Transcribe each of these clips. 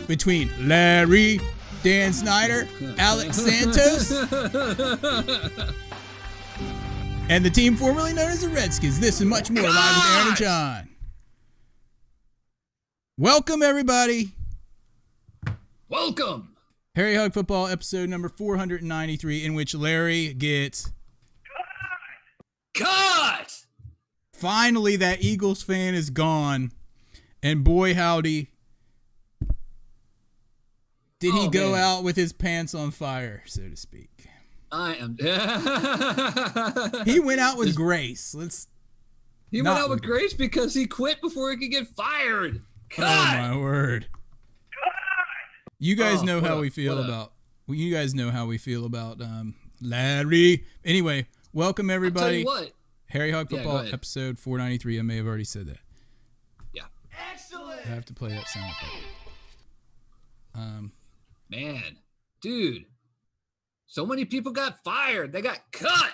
between Larry, Dan Snyder, Alex Santos, and the team formerly known as the Redskins. This and much more live with Aaron and John. Welcome, everybody. Welcome. Harry Hug Football, episode number 493, in which Larry gets... Cut! Finally, that Eagles fan is gone. And boy, howdy, did he go out with his pants on fire, so to speak. I am. He went out with grace. He went out with grace because he quit before he could get fired. Cut! Oh, my word. You guys know how we feel about. Well, you guys know how we feel about Larry. Anyway, welcome everybody. I'll tell you what. Harry Hog Football, episode 493. I may have already said that. Yeah. Excellent. I have to play that sound effect. Man, dude, so many people got fired. They got cut.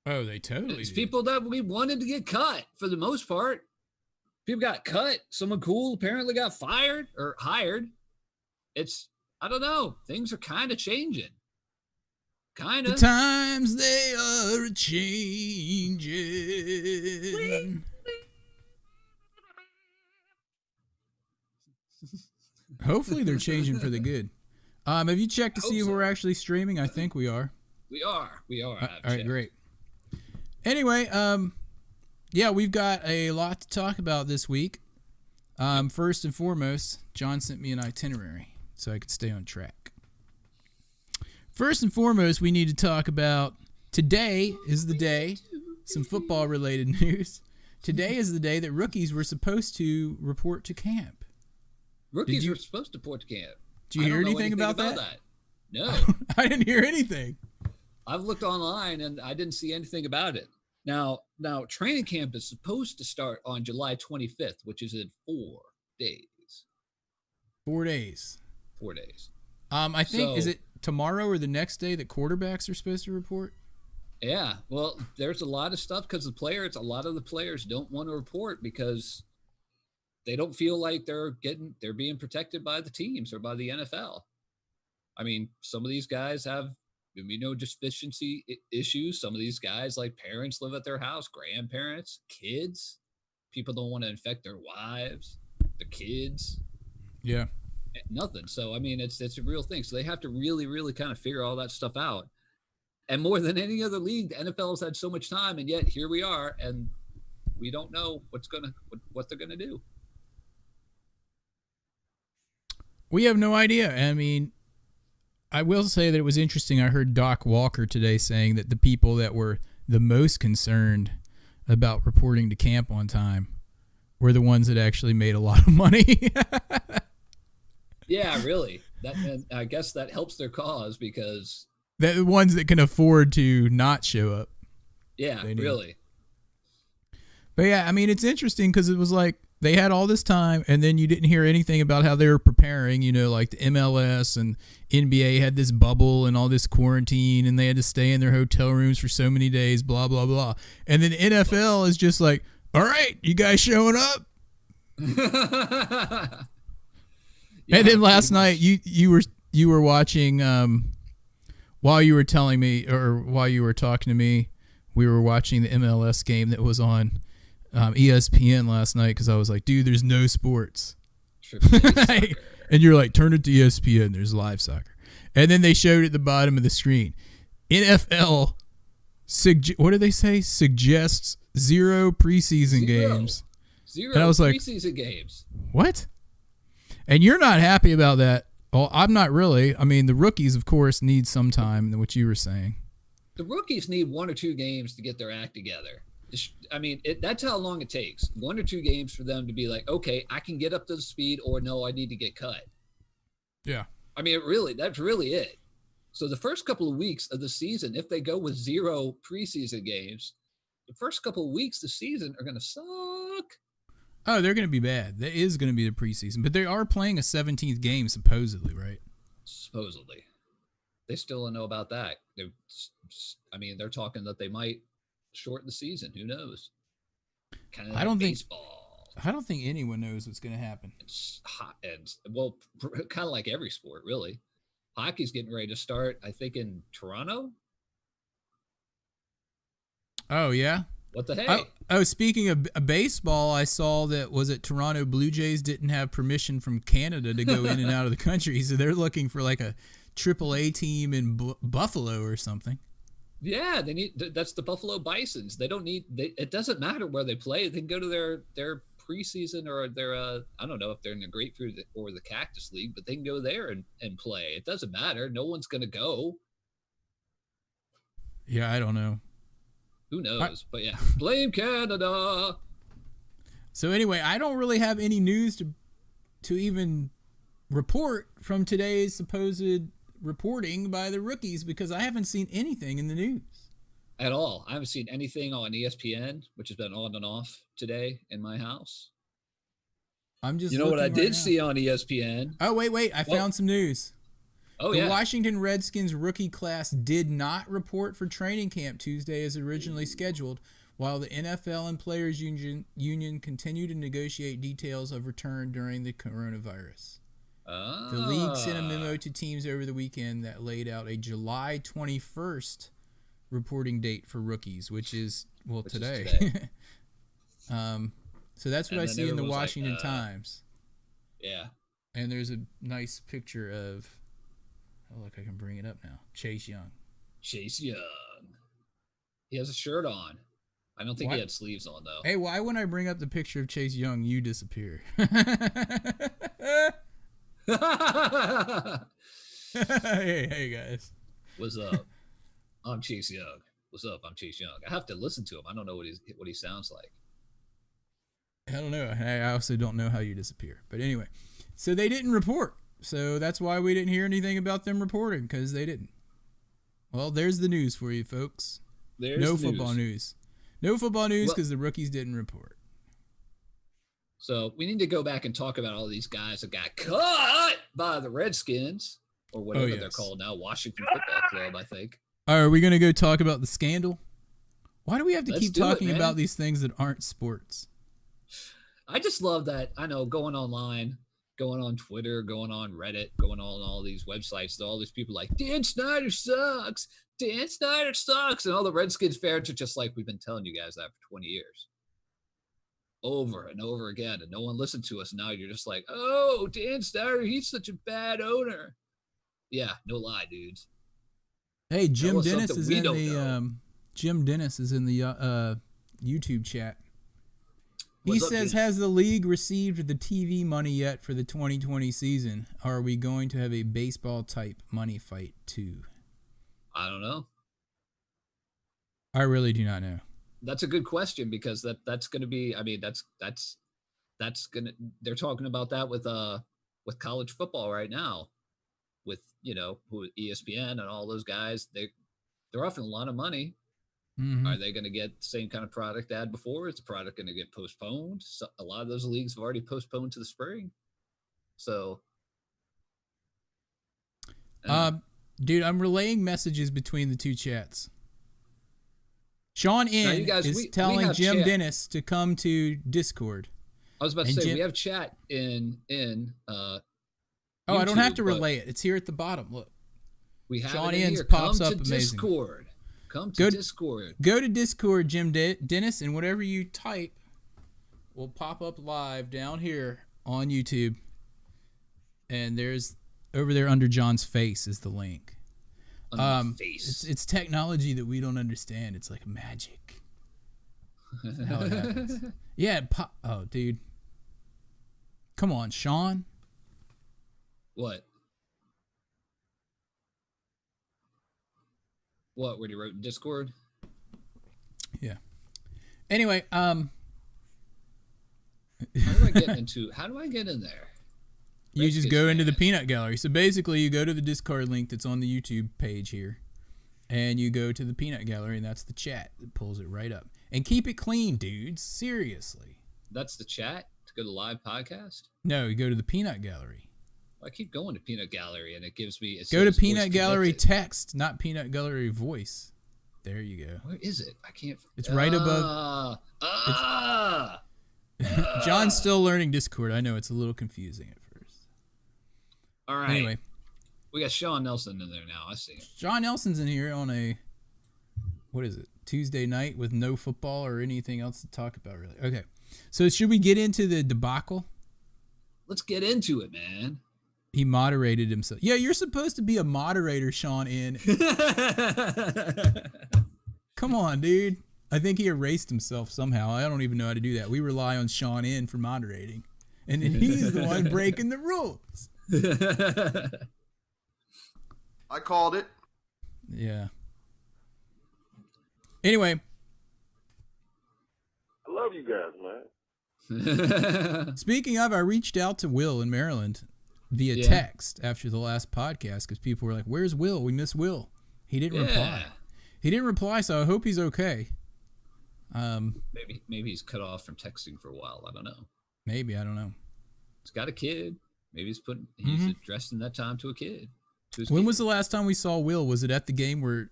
Oh, they totally It's did. people that we wanted to get cut for the most part. People got cut. Someone cool apparently got fired or hired. I don't know. Things are kind of changing. Kind of. The times they are changing. Hopefully they're changing for the good. Have you checked to see if we're actually streaming? I think we are. We are. All right, great. Anyway, yeah, we've got a lot to talk about this week. First and foremost, John sent me an itinerary so I could stay on track. First and foremost, we need to talk about today is the day, some football-related news. Today is the day that rookies were supposed to report to camp. Rookies were supposed to report to camp. Did you hear anything about that? No. I didn't hear anything. I've looked online and I didn't see anything about it. Now, training camp is supposed to start on July 25th, which is in 4 days. 4 days. 4 days. I think, is it tomorrow or the next day that quarterbacks are supposed to report? Yeah. Well, there's a lot of stuff because a lot of the players don't want to report because they don't feel like they're being protected by the teams or by the NFL. I mean, some of these guys have, deficiency issues. Some of these guys, like parents, live at their house, grandparents, kids. People don't want to infect their wives, their kids. Yeah. Nothing. So, I mean, it's a real thing. So they have to really, really kind of figure all that stuff out. And more than any other league, the NFL has had so much time, and yet here we are, and we don't know what they're gonna do. We have no idea. I mean, I will say that it was interesting. I heard Doc Walker today saying that the people that were the most concerned about reporting to camp on time were the ones that actually made a lot of money. Yeah, really. I guess that helps their cause because the ones that can afford to not show up. Yeah, really. But yeah, I mean, it's interesting because it was like they had all this time and then you didn't hear anything about how they were preparing, like the MLS and NBA had this bubble and all this quarantine and they had to stay in their hotel rooms for so many days, blah, blah, blah. And then NFL is just like, all right, you guys showing up? Yeah, and then last night you were watching while you were telling me or while you were talking to me, we were watching the MLS game that was on ESPN last night because I was like, dude, there's no sports. And you're like, turn it to ESPN, there's live soccer. And then they showed at the bottom of the screen, NFL what do they say? Suggests 0 preseason games. 0 and I was preseason games. What? And you're not happy about that. Well, I'm not really. I mean, the rookies, of course, need some time, what you were saying. The rookies need 1 or 2 games to get their act together. I mean, that's how long it takes. 1 or 2 games for them to be like, okay, I can get up to the speed, or no, I need to get cut. Yeah. I mean, that's really it. So the first couple of weeks of the season, if they go with 0 preseason games, the first couple of weeks of the season are going to suck. Oh, they're going to be bad. That is going to be the preseason. But they are playing a 17th game, supposedly, right? Supposedly. They still don't know about that. They're talking that they might shorten the season. Who knows? Kind of like baseball. I don't think anyone knows what's going to happen. It's hot, and and well, kind of like every sport, really. Hockey's getting ready to start, I think, in Toronto. Oh, yeah? What the heck? Speaking of baseball, I saw that, was it Toronto Blue Jays didn't have permission from Canada to go in and out of the country, so they're looking for like a AAA team in Buffalo or something. Yeah, they need. That's the Buffalo Bisons. They don't need. It doesn't matter where they play. They can go to their preseason or their. I don't know if they're in the Grapefruit or the Cactus League, but they can go there and play. It doesn't matter. No one's gonna go. Yeah, I don't know. Who knows? But yeah, blame Canada. So anyway, I don't really have any news to even report from today's supposed reporting by the rookies because I haven't seen anything in the news. At all. I haven't seen anything on ESPN, which has been on and off today in my house. I'm just. You know what I did see on ESPN? Oh, wait. I found some news. Oh, the Washington Redskins rookie class did not report for training camp Tuesday as originally scheduled, while the NFL and Players Union continue to negotiate details of return during the coronavirus. The league sent a memo to teams over the weekend that laid out a July 21st reporting date for rookies, which is today. So that's what I see in the Washington Times. Yeah. And there's a nice picture of... Oh, look, I can bring it up now. Chase Young. Chase Young. He has a shirt on. I don't think he had sleeves on, though. Hey, why when I bring up the picture of Chase Young, you disappear? Hey, guys. What's up? I'm Chase Young. What's up? I'm Chase Young. I have to listen to him. I don't know what he sounds like. I don't know. I also don't know how you disappear. But anyway, so they didn't report. So that's why we didn't hear anything about them reporting, because they didn't. Well, there's the news for you, folks. No football news. No football news because the rookies didn't report. So we need to go back and talk about all these guys that got cut by the Redskins, or whatever they're called now, Washington Football Club, I think. Are we going to go talk about the scandal? Why do we have to keep talking about these things that aren't sports? I just love that. I know, going online, going on Twitter, going on Reddit, going on all these websites, all these people like, Dan Snyder sucks. Dan Snyder sucks. And all the Redskins fans are just like, we've been telling you guys that for 20 years. Over and over again. And no one listened to us. Now you're just like, oh, Dan Snyder, he's such a bad owner. Yeah, no lie, dudes. Hey, Jim Dennis is in the Jim Dennis is in the YouTube chat. He says, has the league received the TV money yet for the 2020 season? Are we going to have a baseball-type money fight, too? I don't know. I really do not know. That's a good question, because that's going to be, I mean, that's going to, they're talking about that with college football right now, with, ESPN and all those guys. They're offering a lot of money. Mm-hmm. Are they going to get the same kind of product they had before? Is the product going to get postponed? So a lot of those leagues have already postponed to the spring. So, dude, I'm relaying messages between the two chats. Sean N is telling Jim Dennis to come to Discord. I was about to say, we have chat in YouTube, I don't have to relay it. It's here at the bottom. Look. We have Sean it in N's here. pops Come up to amazing. Discord. Come to Discord. Go to Discord, Jim Dennis, and whatever you type will pop up live down here on YouTube. And there's over there under John's face is the link. Face. It's technology that we don't understand. It's like magic. That's how it happens. Yeah. Oh, dude. Come on, Sean. What? What? Where you wrote in Discord? Yeah. Anyway, How do I get in there? You just go into the peanut gallery. So basically, you go to the Discord link that's on the YouTube page here, and you go to the peanut gallery, and that's the chat that pulls it right up. And keep it clean, dudes. Seriously. That's the chat to go to live podcast? No, you go to the peanut gallery. Well, I keep going to peanut gallery, and it gives me. Go to peanut gallery text, not peanut gallery voice. There you go. Where is it? I can't. It's right above. John's still learning Discord. I know it's a little confusing at first. All right. Anyway, we got Sean Nelson in there now. I see him. Sean Nelson's in here on a, what is it, Tuesday night with no football or anything else to talk about, really. Okay. So should we get into the debacle? Let's get into it, man. He moderated himself. Yeah, you're supposed to be a moderator, Sean. Come on, dude. I think he erased himself somehow. I don't even know how to do that. We rely on Sean in for moderating. And then he's the one breaking the rules. I called it. Yeah. Anyway. I love you guys, man. Speaking of, I reached out to Will in Maryland via text after the last podcast because people were like, "Where's Will? We miss Will." He didn't reply. He didn't reply, so I hope he's okay. Maybe he's cut off from texting for a while. I don't know. Maybe, I don't know. He's got a kid. Maybe he's addressing that time to a kid. When was the last time we saw Will? Was it at the game where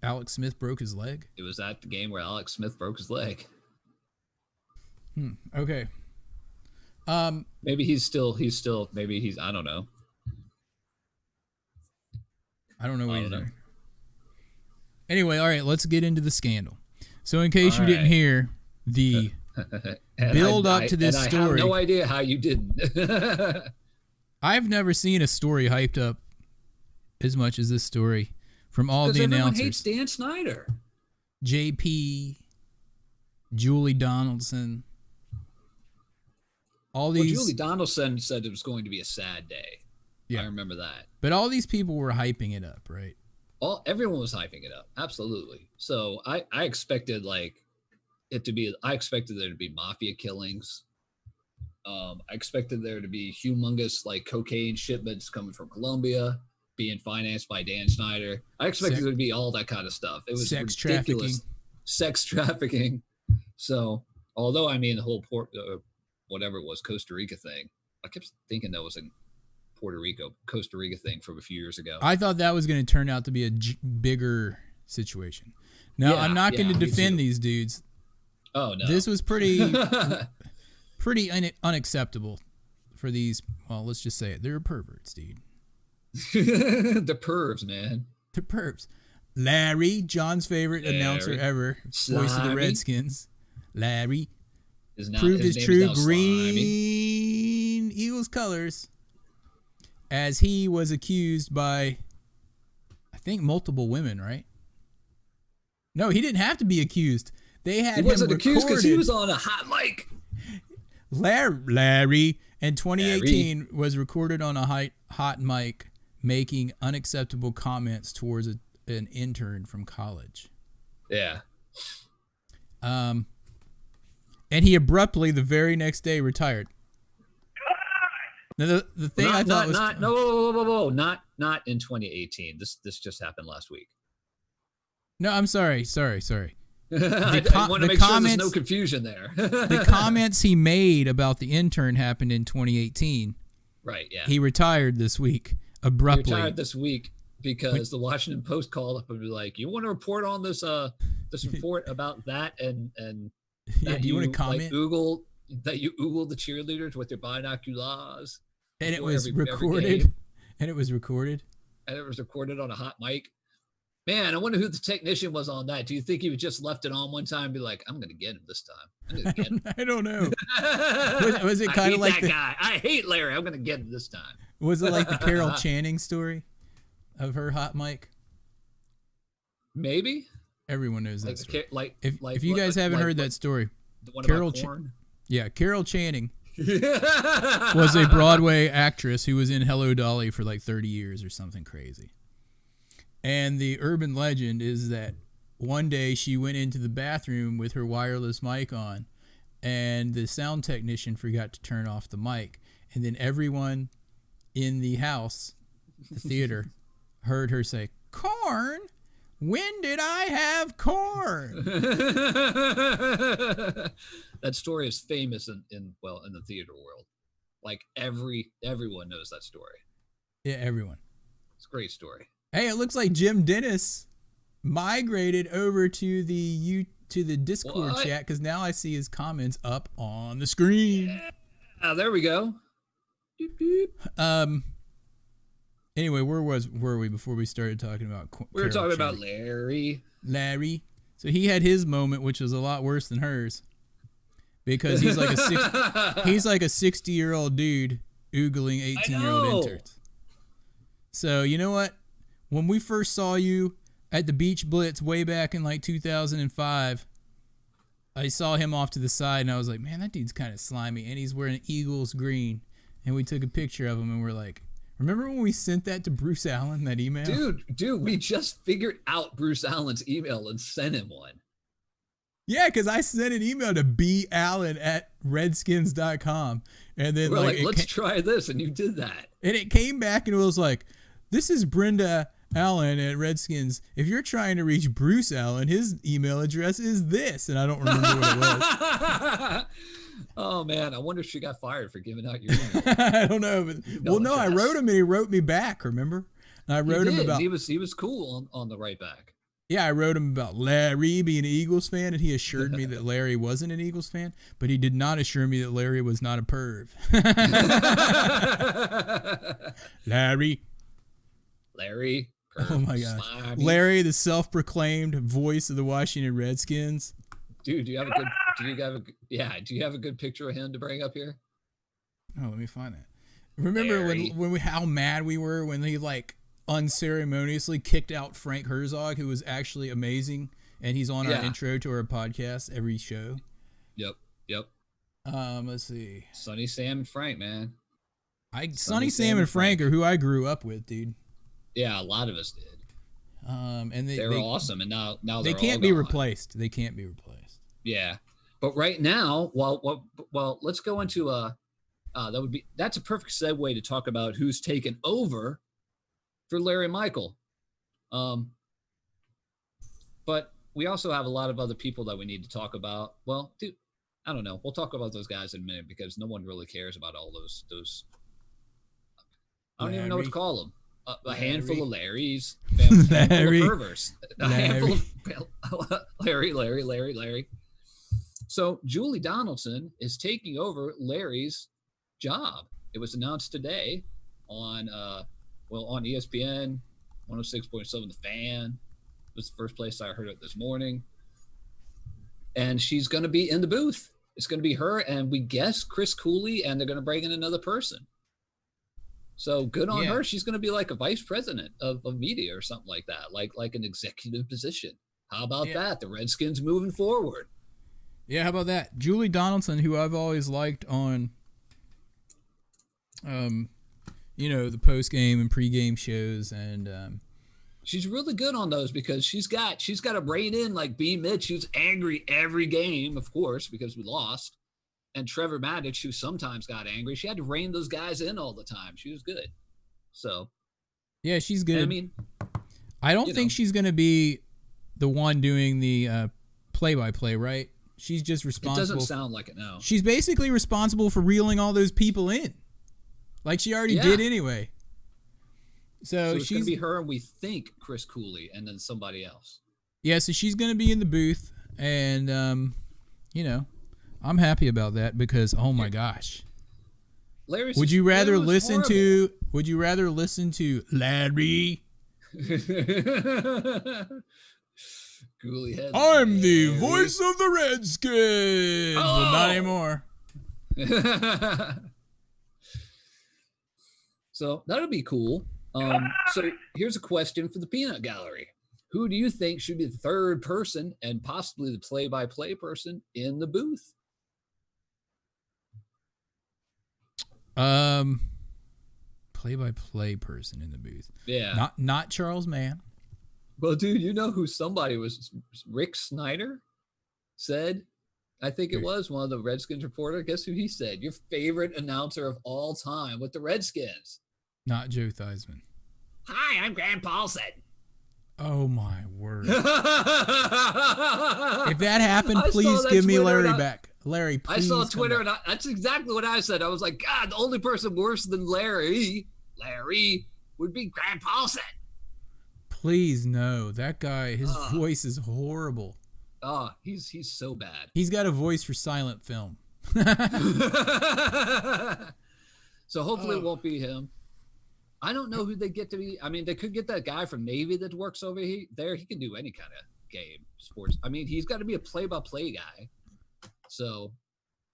Alex Smith broke his leg? It was at the game where Alex Smith broke his leg. Okay. Maybe he's I don't know. I don't know either. Anyway, all right, let's get into the scandal. So in case you didn't hear the build up to this story. I have no idea how you didn't. I've never seen a story hyped up as much as this story from all the announcers. Everyone hates Dan Snyder. JP, Julie Donaldson, all these. Julie Donaldson said it was going to be a sad day. Yeah, I remember that. But all these people were hyping it up, right? Everyone was hyping it up, absolutely. So I expected I expected there to be mafia killings. I expected there to be humongous cocaine shipments coming from Colombia being financed by Dan Snyder. I expected there to be all that kind of stuff. It was ridiculous. Sex trafficking. So although the whole whatever it was, Costa Rica thing, I kept thinking that was a Costa Rica thing from a few years ago. I thought that was going to turn out to be a bigger situation. Now, I'm not going to defend these dudes. Oh, no. This was pretty unacceptable for these. Well, let's just say it. They're perverts, dude. The pervs, man. The pervs. Larry, John's favorite announcer ever, voice of the Redskins. Larry proved his true green Eagles colors as he was accused by, I think, multiple women, right? No, he didn't have to be accused. They had him recorded. He wasn't accused because he was on a hot mic. Larry in 2018 was recorded on a hot mic making unacceptable comments towards an intern from college. Yeah. And he abruptly, the very next day, retired. Now, the thing I thought was... Not in 2018. This just happened last week. No, I'm sorry. I want to make sure there's no confusion there. The comments he made about the intern happened in 2018. Right, yeah. He retired this week, abruptly. He retired this week because the Washington Post called up and be like, you want to report on this report about that and yeah, do you want to comment? That you oogled the cheerleaders with their binoculars. And it was recorded. And it was recorded on a hot mic. Man, I wonder who the technician was on that. Do you think he would just left it on one time and be like, I'm going to get him this time? I'm going to get him. I don't know. Was it kind of like that guy? I hate Larry. I'm going to get him this time. Was it like the Carol Channing story of her hot mic? Maybe. Everyone knows that story. If you guys haven't heard that story, Carol Channing was a Broadway actress who was in Hello Dolly for 30 years or something crazy. And the urban legend is that one day she went into the bathroom with her wireless mic on, and the sound technician forgot to turn off the mic. And then everyone in the house, the theater, heard her say, "Corn? When did I have corn?" That story is famous in the theater world. Everyone knows that story. Yeah, everyone. It's a great story. Hey, it looks like Jim Dennis migrated over to the Discord chat because now I see his comments up on the screen. Yeah, there we go. Beep, beep. Anyway, were we before we started talking about? We were talking about Larry. So he had his moment, which was a lot worse than hers, because he's like a 60-year-old dude oogling 18-year-old interns. So you know what? When we first saw you at the Beach Blitz way back in like 2005, I saw him off to the side and I was like, man, that dude's kind of slimy, and he's wearing Eagles green. And we took a picture of him and we're like, remember when we sent that to Bruce Allen, that email? Dude, we just figured out Bruce Allen's email and sent him one. Yeah, because I sent an email to ballen@redskins.com. And then we're like let's try this. And you did that. And it came back and it was like, this is Brenda Allen at Redskins. If you're trying to reach Bruce Allen, his email address is this. And I don't remember what it was. Oh, man. I wonder if she got fired for giving out your email. I don't know. But, I wrote him and he wrote me back, remember? And I wrote him about... He was cool on the right back. Yeah, I wrote him about Larry being an Eagles fan, and he assured me that Larry wasn't an Eagles fan, but he did not assure me that Larry was not a perv. Larry. Perv, oh my gosh. Slimy. Larry, the self-proclaimed voice of the Washington Redskins. Dude, do you have a good picture of him to bring up here? Oh, let me find that. Remember how mad we were when he unceremoniously kicked out Frank Herzog, who was actually amazing, and he's on our intro to our podcast every show. Yep. Let's see. Sonny, Sam, and Frank, man. Sonny, Sam, and Frank are who I grew up with, dude. Yeah, a lot of us did. And they were awesome, and now they can't be replaced. They can't be replaced. Yeah, but right now, well, let's go into that's a perfect segue to talk about who's taken over for Larry Michael. But we also have a lot of other people that we need to talk about. Well, dude, I don't know. We'll talk about those guys in a minute because no one really cares about all those. I don't even know what to call them. A handful of Larrys, Larry. Handful of pervers, a handful of Larry. So Julie Donaldson is taking over Larry's job. It was announced today on ESPN 106.7 The Fan. It was the first place I heard it this morning. And she's going to be in the booth. It's going to be her and we guess Chris Cooley, and they're going to bring in another person. So good on her. She's going to be like a vice president of media or something like that, like an executive position. How about that? The Redskins moving forward. Yeah, how about that? Julie Donaldson, who I've always liked on, the post-game and pre-game shows, and she's really good on those because she's got to rein in like B. Mitch, who's angry every game, of course, because we lost. And Trevor Maddich, who sometimes got angry. She had to rein those guys in all the time. She was good. So, yeah, she's good. I mean, I don't think she's going to be the one doing the play-by-play, right? She's just responsible. It doesn't sound like it now. She's basically responsible for reeling all those people in, like she already did anyway. So it's going to be her, and we think Chris Cooley, and then somebody else. Yeah, so she's going to be in the booth, and I'm happy about that because oh my gosh. Larry's would you rather listen to Larry? Cooley head. I'm the voice of the Redskins. But not anymore. So that'll be cool. So here's a question for the Peanut Gallery. Who do you think should be the third person and possibly the play-by-play person in the booth? Play-by-play person in the booth. Yeah. Not Charles Mann. Well, dude, you know who somebody was? Rick Snyder said, I think it was one of the Redskins reporter. Guess who he said? Your favorite announcer of all time with the Redskins. Not Joe Theismann. Hi, I'm Grant Paulson. Oh my word. If that happened, please give me Larry back. Larry, please. I saw Twitter, and that's exactly what I said. I was like, God, the only person worse than Larry would be Grant Paulson. Please, no. That guy, his voice is horrible. Oh, he's so bad. He's got a voice for silent film. So hopefully it won't be him. I don't know who they get to be. I mean, they could get that guy from Navy that works over there. He can do any kind of game, sports. I mean, he's got to be a play-by-play guy. So,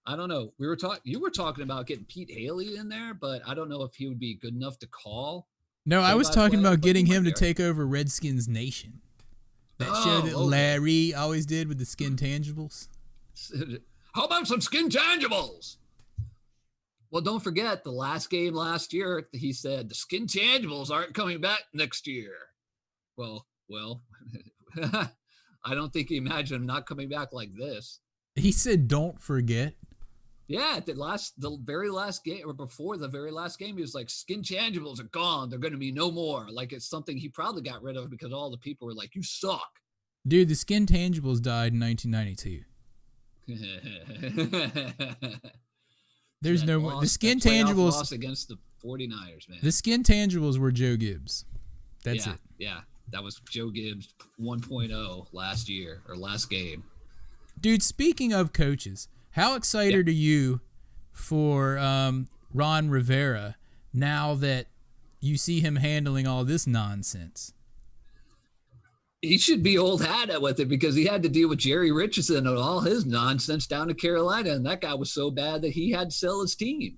I don't know. You were talking about getting Pete Haley in there, but I don't know if he would be good enough to call. No, I was talking about getting him to take over Redskins Nation. That show that Larry always did with the skin tangibles. How about some skin tangibles? Well, don't forget the last game last year, he said the skin tangibles aren't coming back next year. Well, I don't think he imagined him not coming back like this. He said, "Don't forget." Yeah, the very last game, or before the very last game, he was like, "Skin tangibles are gone. They're going to be no more." Like it's something he probably got rid of because all the people were like, "You suck." Dude, the skin tangibles died in 1992. There's no more. The skin tangibles loss against the 49ers, man. The skin tangibles were Joe Gibbs. That's it. Yeah, that was Joe Gibbs 1.0 last year or last game. Dude, speaking of coaches, how excited are you for Ron Rivera now that you see him handling all this nonsense? He should be old hat with it because he had to deal with Jerry Richardson and all his nonsense down in Carolina, and that guy was so bad that he had to sell his team.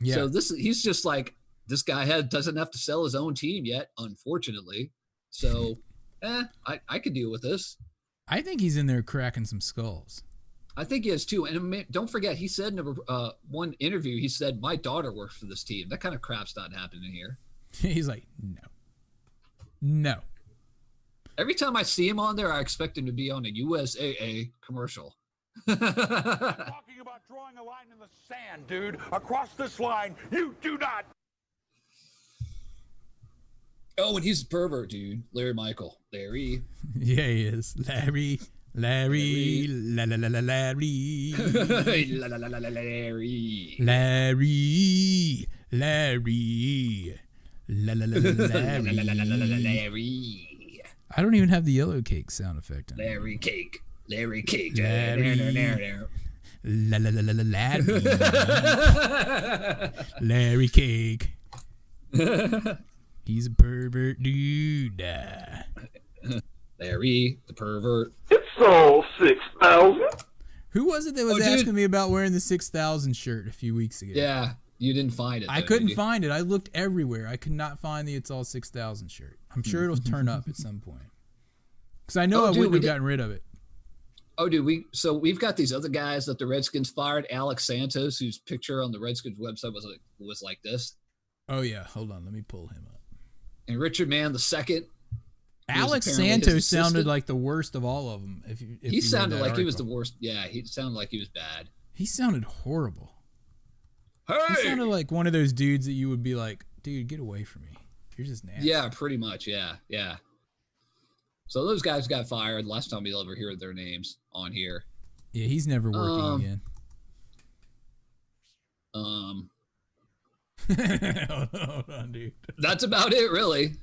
Yeah. So he's just like, this guy doesn't have to sell his own team yet, unfortunately. So, I could deal with this. I think he's in there cracking some skulls. I think he is too. And don't forget, he said in one interview, he said, "My daughter works for this team." That kind of crap's not happening here. He's like, no. Every time I see him on there, I expect him to be on a USAA commercial. Talking about drawing a line in the sand, dude. Across this line, you do not. Oh, and he's a pervert, dude. Larry Michael. Larry. Yeah, he is. Larry. La la la la Larry. La la la la Larry. Larry. Larry. La la la la Larry. I don't even have the yellow cake sound effect on Larry Cake. Larry Cake. Larry. La la la la la Larry. Larry Cake. He's a pervert dude. Larry, the pervert. It's all 6,000. Who was it that was asking me about wearing the 6,000 shirt a few weeks ago? Yeah, you didn't find it. I couldn't find it. I looked everywhere. I could not find the It's All 6,000 shirt. I'm sure it'll turn up at some point. Because I know I wouldn't have gotten rid of it. Oh, dude, we've got these other guys that the Redskins fired. Alex Santos, whose picture on the Redskins website was like this. Oh yeah, hold on, let me pull him up. And Richard Mann II. Alex Santos sounded like the worst of all of them. He sounded like he was the worst. Yeah, he sounded like he was bad. He sounded horrible. Hey! He sounded like one of those dudes that you would be like, dude, get away from me. You're just nasty. Yeah, pretty much. Yeah. So those guys got fired. Last time you'll ever hear their names on here. Yeah, he's never working again. Hold on, dude. That's about it, really.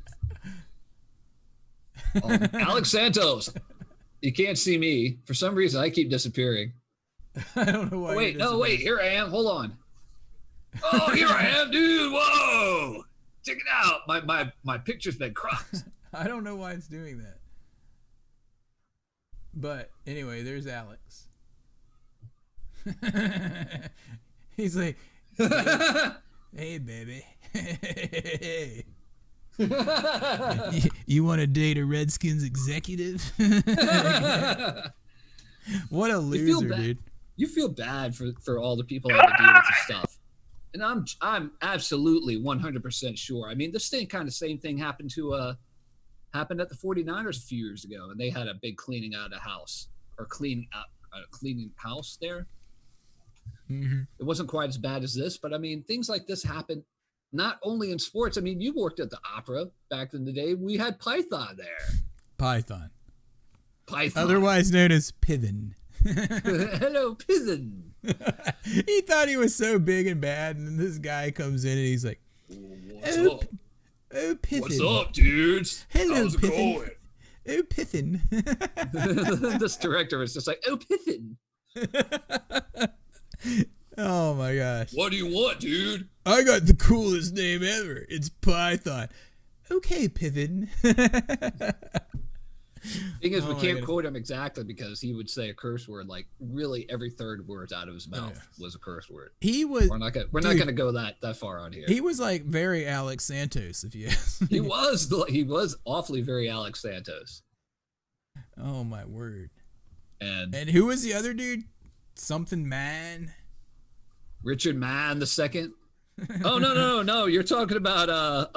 Alex Santos. You can't see me. For some reason, I keep disappearing. I don't know why. Wait. Here I am. Hold on. Oh, here I am, dude. Whoa. Check it out. My picture's been cropped. I don't know why it's doing that. But anyway, there's Alex. He's like, hey baby. Hey. You want to date a Redskins executive? What a loser, dude. You feel bad for all the people that have to deal with this stuff. And I'm absolutely 100% sure. I mean, this same thing happened at the 49ers a few years ago, and they had a big cleaning out of the house, or cleaning house there. Mm-hmm. It wasn't quite as bad as this, but I mean, things like this happen not only in sports. I mean, you worked at the opera back in the day. We had Python there. Python. Otherwise known as Piven. Hello, Piven. He thought he was so big and bad, and then this guy comes in and he's like, What's up? Oh, Piffin. What's up, dudes? Hello, How's it Piffin. going? Oh, Piffin. This director was just like, oh, Piffin. Oh my gosh. What do you want, dude? I got the coolest name ever. It's Python. Okay, Piven. Thing is, we my can't goodness. quote him exactly because he would say a curse word. Like really, every third word out of his mouth yeah. was a curse word. He was. We're not gonna go that far on here. He was like very Alex Santos, if you ask me. He was awfully very Alex Santos. Oh my word. And who was the other dude? Something man. Richard Mann the second. Oh no! You're talking about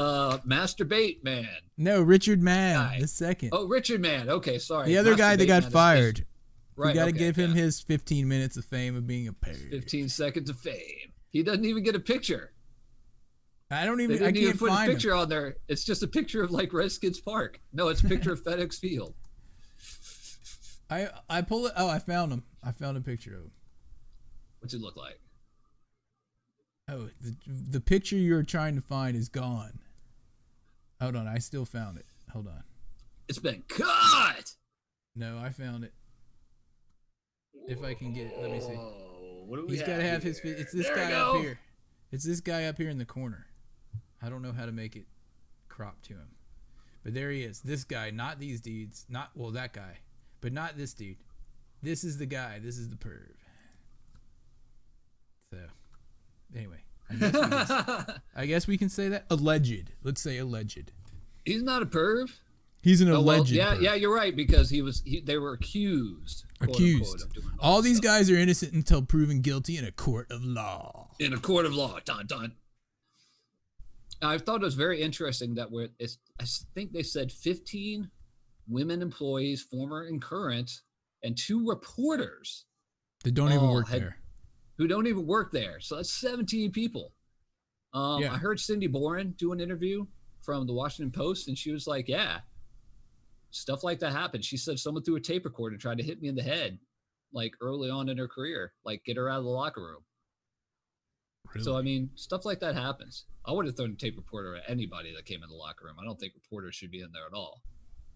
Masturbate Man. No, Richard Mann Guy. the second. Oh, Richard Mann. Okay, sorry. The other guy that Masturbate got Man fired. Right. You got to okay, give him yeah. his 15 minutes of fame of being a parody. 15 seconds of fame. He doesn't even get a picture. I don't They even. I didn't even can't put a find picture him. on there. It's just a picture of like Redskins Park. No, it's a picture of FedEx Field. I pull it. Oh, I found him. I found a picture of him. What's it look like? Oh, the picture you're trying to find is gone. Hold on, I still found it. Hold on. It's been cut. No, I found it. If I can get it, let me see. What do we He's got to have his. here? It's this There guy we up go. here. It's this guy up here in the corner. I don't know how to make it crop to him, but there he is. This guy, not these dudes. Not that guy, but not this dude. This is the guy. This is the perv. So, anyway, I guess we can say that alleged. Let's say alleged. He's not a perv. He's an Oh, well, alleged. perv. yeah, you're right because they were accused. quote unquote, Accused. of doing All this these stuff. guys are innocent until proven guilty in a court of law. In a court of law. Dun dun. I thought it was very interesting that I think they said 15 women employees, former and current, and 2 reporters They don't even all work there. who don't even work there. So that's 17 people. Yeah. I heard Cindy Boren do an interview from the Washington Post, and she was like, yeah, stuff like that happened. She said someone threw a tape recorder and tried to hit me in the head, like early on in her career, like get her out of the locker room. Really? So, I mean, stuff like that happens. I would have thrown a tape reporter at anybody that came in the locker room. I don't think reporters should be in there at all,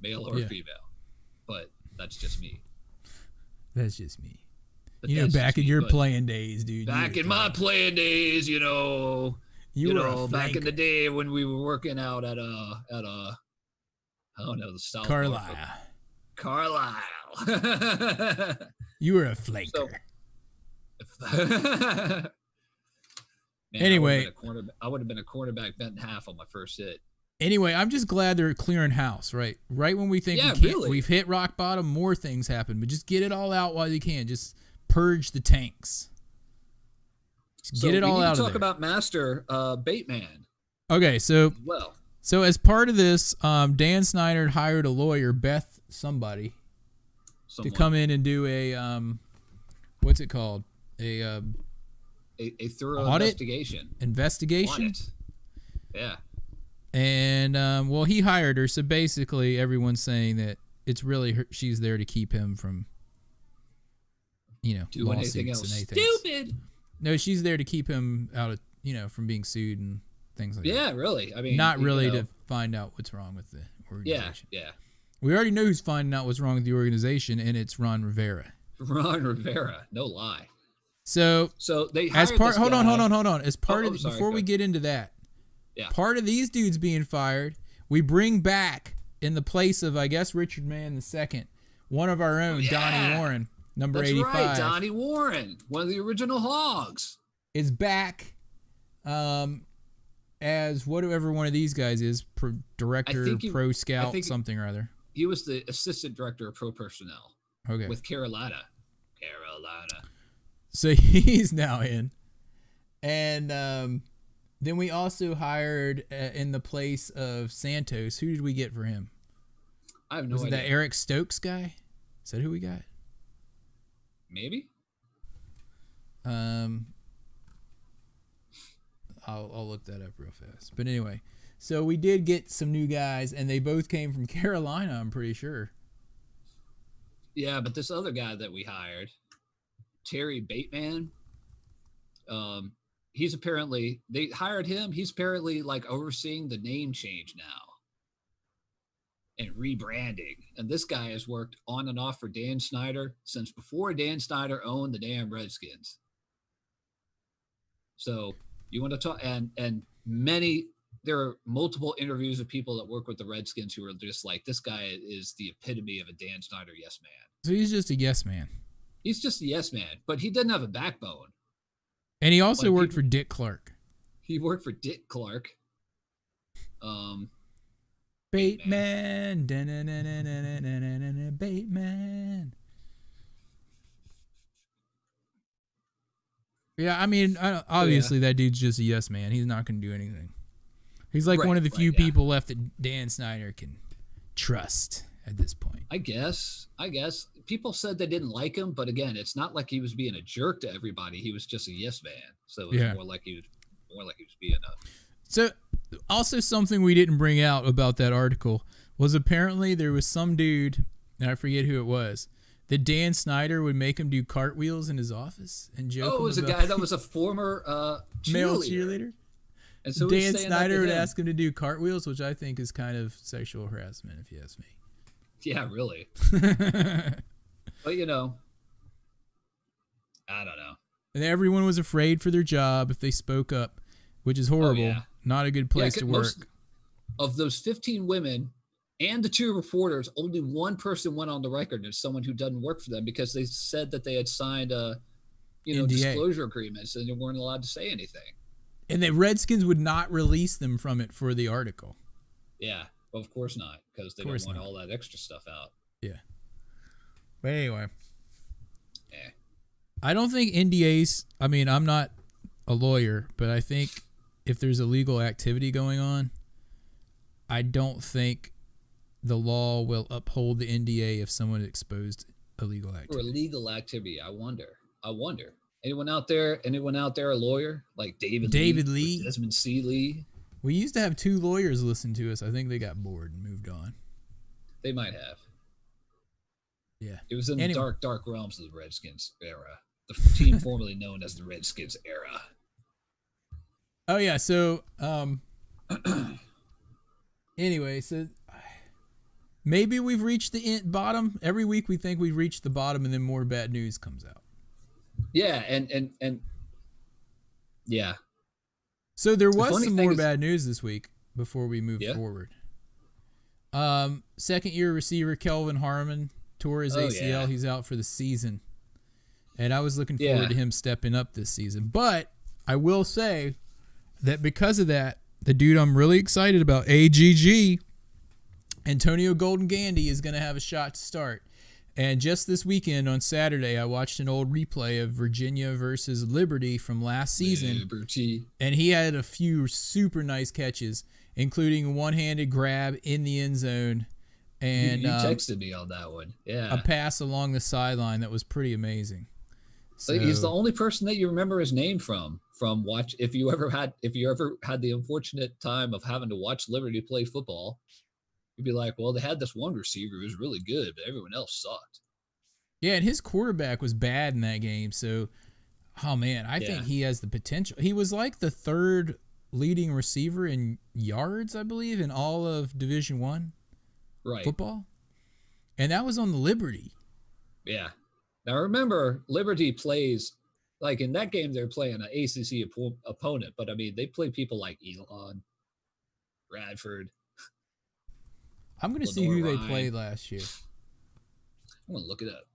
male or Yeah. female. But that's just me. That's just me. But You know, that's back just in me. your But playing days, dude. back in my playing days, you know, back in the day when we were working out at I don't know, the South Carlisle. Carlisle. You were a flanker. Man, Anyway. I would have been a cornerback bent in half on my first hit. Anyway, I'm just glad they're clearing house, right? Right when we think Yeah, we can't, really. we've hit rock bottom, more things happen. But just get it all out while you can. Just purge the tanks. Just get it all out of We need to there. talk about Master Bateman. Okay, so Well, as part of this, Dan Snyder hired a lawyer, Beth somebody, to come in and do a what's it called? A thorough audit? investigation. investigation. Audit. Yeah. And well, he hired her, so basically everyone's saying that it's really her, she's there to keep him from, Do lawsuits anything else and anything. stupid. No, she's there to keep him out of, from being sued and things like that. Yeah, really. I mean, Not really you know, to find out what's wrong with the organization. Yeah. We already know who's finding out what's wrong with the organization, and it's Ron Rivera. Ron Rivera, no lie. So they as hired part, this hold on. guy. As part Oh, of sorry, before go we ahead. get into that, Yeah. part of these dudes being fired, we bring back in the place of, I guess, Richard Mann II, one of our own, Yeah. Donnie Warren, number That's 85, right, Donnie Warren, one of the original Hogs. is back as whatever one of these guys is, director, pro scout, something or other. He was the assistant director of pro personnel Okay. with Carolina. So he's now in. And then we also hired in the place of Santos. Who did we get for him? I have no Was it idea. that Eric Stokes guy? Is that who we got? Maybe. I'll look that up real fast. But anyway, so we did get some new guys, and they both came from Carolina, I'm pretty sure. Yeah, but this other guy that we hired, Terry Bateman, they hired him. He's apparently like overseeing the name change now and rebranding. And this guy has worked on and off for Dan Snyder since before Dan Snyder owned the damn Redskins. So you want to talk, and there are multiple interviews of people that work with the Redskins who are just like, this guy is the epitome of a Dan Snyder yes man. So he's just a yes man. He's just a yes man, but he doesn't have a backbone. And he also worked for Dick Clark. He worked for Dick Clark. Bateman. Bateman. Yeah, I mean, obviously that dude's just a yes man. He's not going to do anything. He's like one of the few people left that Dan Snyder can trust at this point. I guess people said they didn't like him, but again, it's not like he was being a jerk to everybody. He was just a yes man. So it was more like he was being a. So also something we didn't bring out about that article was apparently there was some dude, and I forget who it was, that Dan Snyder would make him do cartwheels in his office and joke. Oh, it was a guy that was a former male cheerleader. And so Dan Snyder would ask him to do cartwheels, which I think is kind of sexual harassment, if you ask me. Yeah, really. But, I don't know. And everyone was afraid for their job if they spoke up, which is horrible. Oh, yeah. Not a good place to work. Of those 15 women and the 2 reporters, only one person went on the record as someone who doesn't work for them because they said that they had signed disclosure agreements and they weren't allowed to say anything. And the Redskins would not release them from it for the article. Yeah, well, of course not, because they don't want all that extra stuff out. Yeah. But anyway. Yeah. I don't think NDAs, I mean, I'm not a lawyer, but I think if there's illegal activity going on, I don't think the law will uphold the NDA if someone exposed illegal activity. For illegal activity, I wonder. Anyone out there a lawyer? Like David Lee? Desmond C. Lee? We used to have 2 lawyers listen to us. I think they got bored and moved on. They might have. Yeah. It was in the dark realms of the Redskins era. The team formerly known as the Redskins era. Oh, yeah. So, anyway, so maybe we've reached the bottom. Every week we think we've reached the bottom and then more bad news comes out. Yeah, and yeah. So there was some more bad news this week before we move forward. Second-year receiver Kelvin Harmon tore his ACL. Yeah. He's out for the season. And I was looking forward to him stepping up this season. But I will say that because of that, the dude I'm really excited about, AGG, Antonio Golden Gandy, is going to have a shot to start. And just this weekend on Saturday, I watched an old replay of Virginia versus Liberty from last season. Liberty. And he had a few super nice catches, including a one-handed grab in the end zone. And you texted me on that one. Yeah. A pass along the sideline that was pretty amazing. So he's the only person that you remember his name from watch. If you ever had the unfortunate time of having to watch Liberty play football, you'd be like, well, they had this one receiver who was really good, but everyone else sucked. Yeah, and his quarterback was bad in that game. So, oh, man, I think he has the potential. He was like the 3rd leading receiver in yards, I believe, in all of Division I football. And that was on the Liberty. Yeah. Now, remember, Liberty plays, like in that game, they're playing an ACC opponent. But, I mean, they play people like Elon, Radford. I'm going to see who they played last year. I'm going to look it up.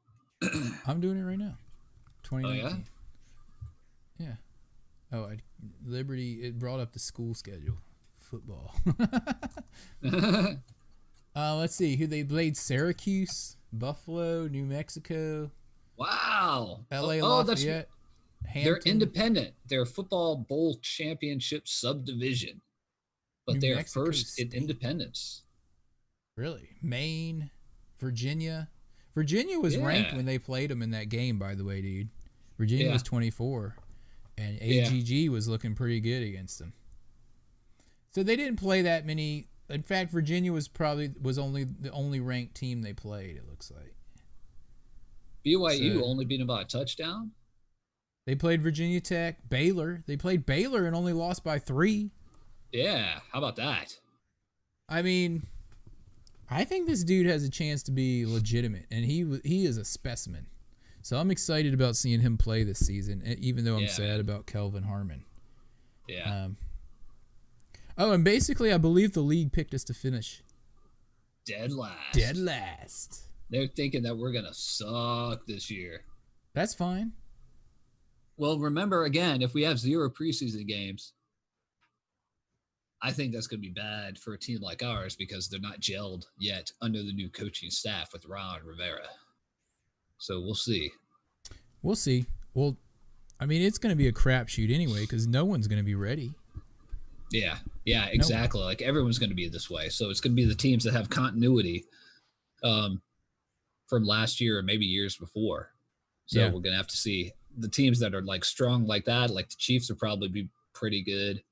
I'm doing it right now. 2019. Oh, yeah? Yeah. Oh, Liberty, it brought up the school schedule. Football. Let's see who they played. Syracuse, Buffalo, New Mexico. Wow. LA Lafayette. They're independent. They're football bowl championship subdivision. But they're first in independence. Really? Maine, Virginia. Virginia was ranked when they played them in that game, by the way, dude. Virginia was 24, and AGG was looking pretty good against them. So they didn't play that many. In fact, Virginia was only the only ranked team they played, it looks like. BYU only beat them by a touchdown? They played Virginia Tech, Baylor. They played Baylor and only lost by 3. Yeah, how about that? I mean, I think this dude has a chance to be legitimate, and he is a specimen. So I'm excited about seeing him play this season, even though I'm sad about Kelvin Harmon. Yeah. And basically, I believe the league picked us to finish Dead last. dead last. They're thinking that we're going to suck this year. That's fine. Well, remember, again, if we have 0 preseason games, I think that's going to be bad for a team like ours because they're not gelled yet under the new coaching staff with Ron Rivera. So we'll see. We'll see. Well, I mean, it's going to be a crapshoot anyway because no one's going to be ready. Yeah, exactly. Like everyone's going to be this way. So it's going to be the teams that have continuity from last year or maybe years before. So we're going to have to see the teams that are like strong like that. Like the Chiefs will probably be pretty good,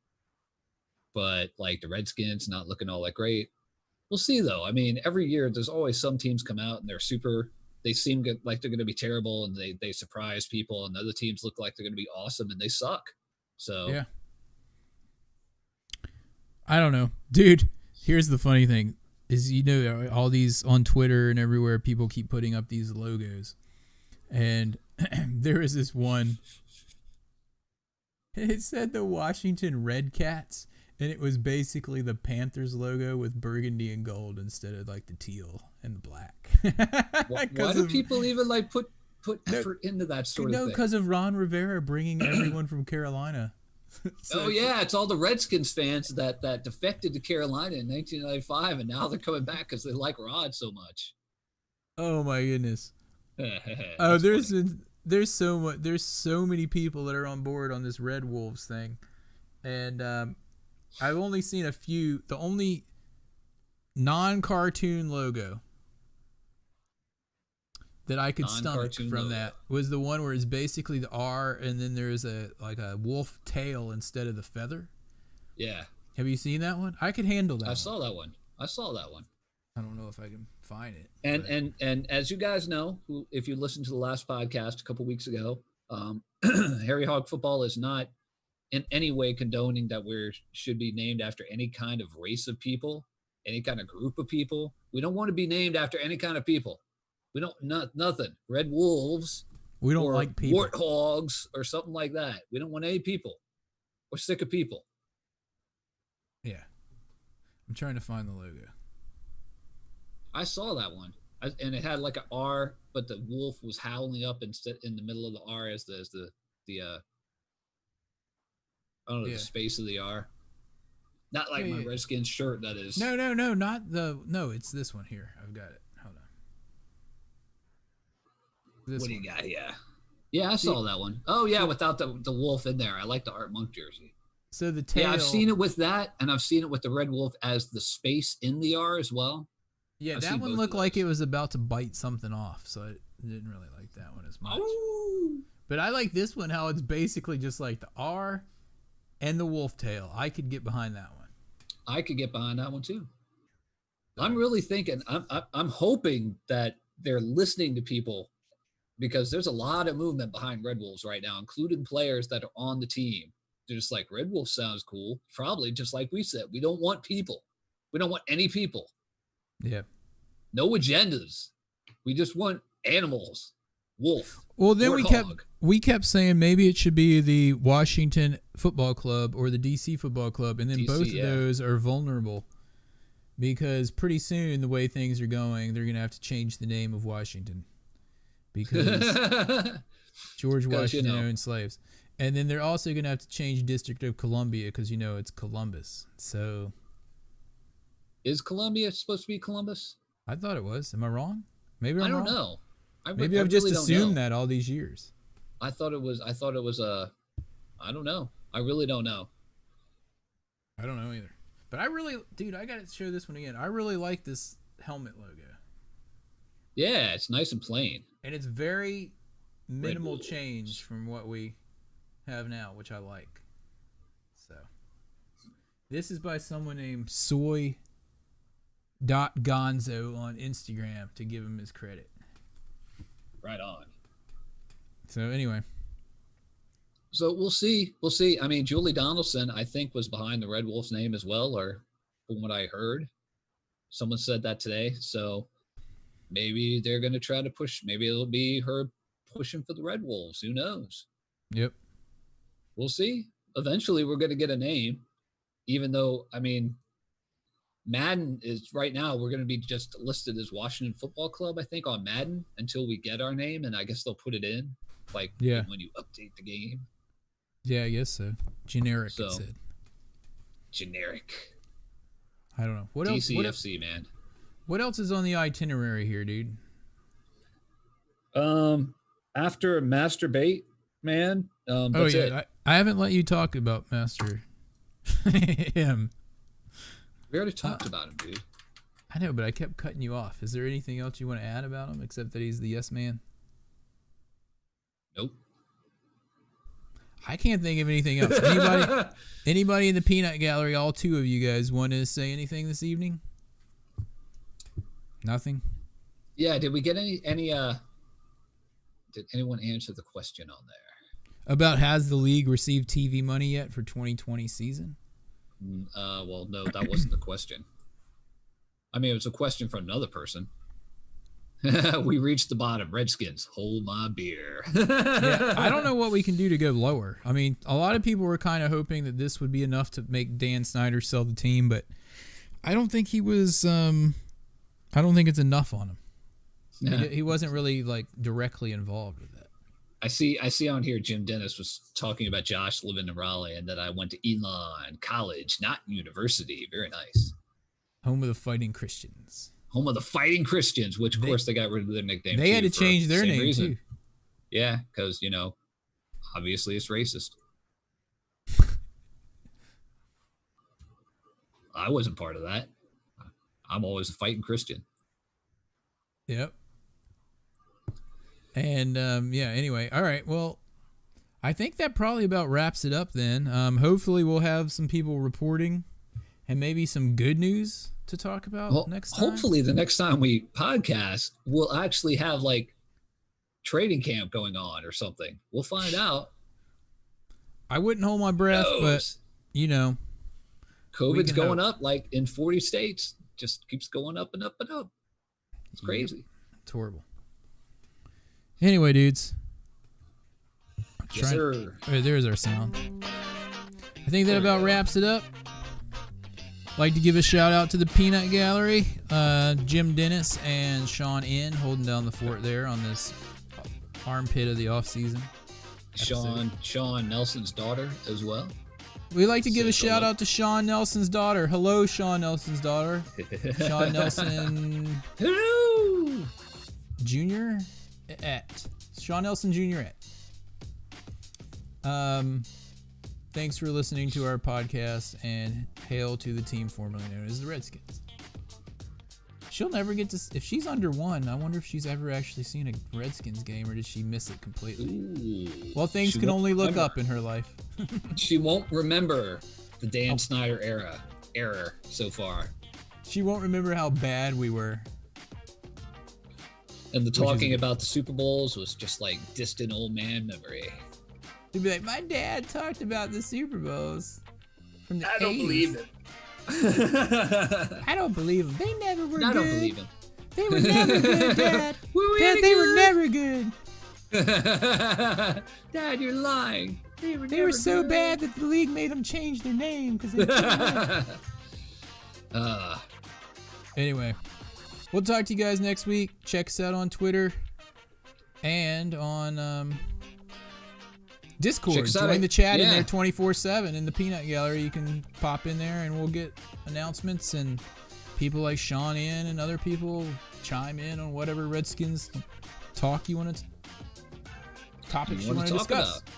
but like the Redskins not looking all that great. We'll see though. I mean, every year there's always some teams come out and they seem like they're going to be terrible and they surprise people, and other teams look like they're going to be awesome and they suck. So yeah. I don't know. Dude, here's the funny thing is, all these on Twitter and everywhere, people keep putting up these logos. And there is this one. It said the Washington Red Cats, and it was basically the Panthers logo with burgundy and gold instead of like the teal and the black. Why do people even like put effort into that sort of thing? Because of Ron Rivera bringing everyone from Carolina. So it's all the Redskins fans that defected to Carolina in 1995, and now they're coming back because they like Rod so much. Oh my goodness! There's so many people that are on board on this Red Wolves thing, and I've only seen a few. The only non-cartoon logo that I could stomach from that was the one where it's basically the R and then there's a wolf tail instead of the feather. Yeah. Have you seen that one? I could handle that. I saw that one. I don't know if I can find it. And as you guys know, if you listened to the last podcast a couple weeks ago, Harry Hog Football is not in any way condoning that we should be named after any kind of race of people, any kind of group of people. We don't want to be named after any kind of people. We don't nothing. Red Wolves. We don't like people. Warthogs or something like that. We don't want any people. We're sick of people. Yeah. I'm trying to find the logo. I saw that one. And it had like an R, but the wolf was howling up instead in the middle of the R as the I don't know, the space of the R. Not like my Redskins shirt, that is. No, it's this one here. I've got it. Hold on. What do you got? Yeah, I saw that one. Oh yeah, without the wolf in there. I like the Art Monk jersey. So the tail. Yeah, I've seen it with that, and I've seen it with the red wolf as the space in the R as well. Yeah, that one looked like it was about to bite something off, so I didn't really like that one as much. Oh. But I like this one, how it's basically just like the R and the wolf tail. I could get behind that one. I could get behind that one too. I'm really thinking, I'm hoping that they're listening to people, because there's a lot of movement behind Red Wolves right now, including players that are on the team. They're just like, Red Wolf sounds cool. Probably just like we said, we don't want people. We don't want any people. Yeah. No agendas. We just want animals. Wolf. Well, then we kept saying maybe it should be the Washington Football Club or the DC Football Club, and then DC, both of those are vulnerable because pretty soon, the way things are going, they're going to have to change the name of Washington because George Washington owned slaves. And then they're also going to have to change District of Columbia because, it's Columbus. So, is Columbia supposed to be Columbus? I thought it was. Am I wrong? Maybe I'm wrong. I don't know. Maybe I've just assumed that all these years. I thought it was I don't know. I really don't know. I don't know either. But I got to show this one again. I really like this helmet logo. Yeah, it's nice and plain. And it's very minimal change from what we have now, which I like. So, this is by someone named Soy.Gonzo on Instagram, to give him his credit. Right on. So anyway. So we'll see. I mean, Julie Donaldson, I think, was behind the Red Wolves name as well, or from what I heard. Someone said that today. So maybe they're going to try to push. Maybe it'll be her pushing for the Red Wolves. Who knows? Yep. We'll see. eventually we're going to get a name, even though, I mean, Madden is right now, we're going to be just listed as Washington Football Club, I think, on Madden until we get our name. And I guess they'll put it in like when you update the game. Yeah, I guess so. Generic, it said. Generic. I don't know. What else? DCFC, man. What else is on the itinerary here, dude? After Masturbate, man. That's it. I haven't let you talk about Master him. We already talked about him, dude. I know, but I kept cutting you off. Is there anything else you want to add about him except that he's the yes man? Nope. I can't think of anything else. Anybody in the peanut gallery, all two of you guys, want to say anything this evening? Nothing? Yeah, did we get any did anyone answer the question on there? About has the league received TV money yet for 2020 season? Well, no, that wasn't the question. I mean, it was a question from another person. We reached the bottom. Redskins, hold my beer. Yeah, I don't know what we can do to go lower. I mean, a lot of people were kind of hoping that this would be enough to make Dan Snyder sell the team, but I don't think he was. I don't think it's enough on him. Yeah. He wasn't really like directly involved with that. I see on here Jim Dennis was talking about Josh living in Raleigh and that I went to Elon College, not university. Very nice. Home of the Fighting Christians. Home of the Fighting Christians, which of course they got rid of their nickname. They had to change their name too. Yeah, because obviously it's racist. I wasn't part of that. I'm always a fighting Christian. Yep. And anyway, all right. Well, I think that probably about wraps it up then. Hopefully we'll have some people reporting and maybe some good news to talk about next time. Hopefully the next time we podcast, we'll actually have like trading camp going on or something. We'll find out. I wouldn't hold my breath, but COVID's going up like in 40 states. Just keeps going up and up and up. It's crazy. Yep. It's horrible. Anyway, dudes. Yes, sir. There's our sound. I think that about wraps it up. Like to give a shout out to the Peanut Gallery, Jim Dennis and Sean N holding down the fort there on this armpit of the off season. Sean Nelson's daughter as well. We like to give a shout out to Sean Nelson's daughter. Hello, Sean Nelson's daughter. Sean Nelson. Hello. Junior Sean Nelson Jr. Thanks for listening to our podcast, and hail to the team formerly known as the Redskins. She'll never get to. If she's under one, I wonder if she's ever actually seen a Redskins game, or did she miss it completely? Ooh, well, things can only look up in her life. She won't remember the Dan Snyder error so far. She won't remember how bad we were. And the talking about the Super Bowls was just like distant old man memory. She'd be like, my dad talked about the Super Bowls from the 80s. I don't believe it. I don't believe them. They never were good. I don't believe them. They were never good, Dad. They were never good. Dad, you're lying. They were so bad that the league made them change their name because they Anyway, we'll talk to you guys next week. Check us out on Twitter and on Discord. Join the chat in there 24/7 in the Peanut Gallery. You can pop in there and we'll get announcements, and people like Sean in and other people chime in on whatever Redskins talk you want to topics you want to discuss. About.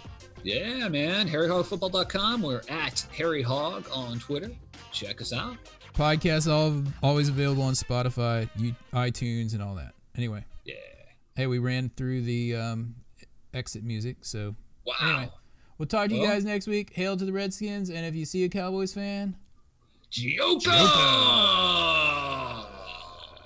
Yeah, man. HarryHogFootball.com. We're at Harry Hog on Twitter. Check us out. Podcast always available on Spotify, iTunes, and all that. Anyway. Yeah. Hey, we ran through the exit music, so. Wow. Anyway, we'll talk to you guys next week. Hail to the Redskins, and if you see a Cowboys fan, Joker!